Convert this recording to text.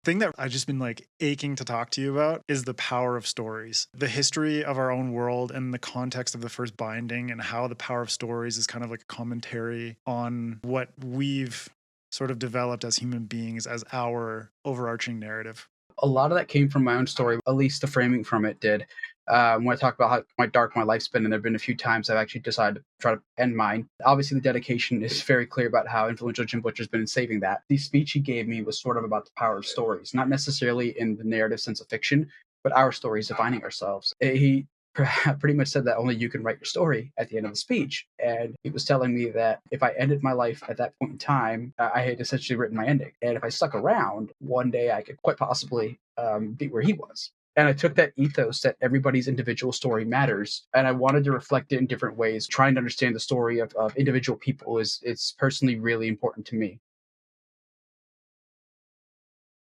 Thing that I've just been like aching to talk to you about is the power of stories. The history of our own world and the context of the first binding, and how the power of stories is kind of like a commentary on what we've sort of developed as human beings as our overarching narrative. A lot of that came from my own story, at least the framing from it did. When I talk about how dark my life's been, and there have been a few times I've actually decided to try to end mine. Obviously, the dedication is very clear about how influential Jim Butcher's been in saving that. The speech he gave me was sort of about the power of stories, not necessarily in the narrative sense of fiction, but our stories defining ourselves. He pretty much said that only you can write your story at the end of the speech. And he was telling me that if I ended my life at that point in time, I had essentially written my ending. And if I stuck around, one day I could quite possibly be where he was. And I took that ethos that everybody's individual story matters, and I wanted to reflect it in different ways. Trying to understand the story of individual people is it's personally really important to me.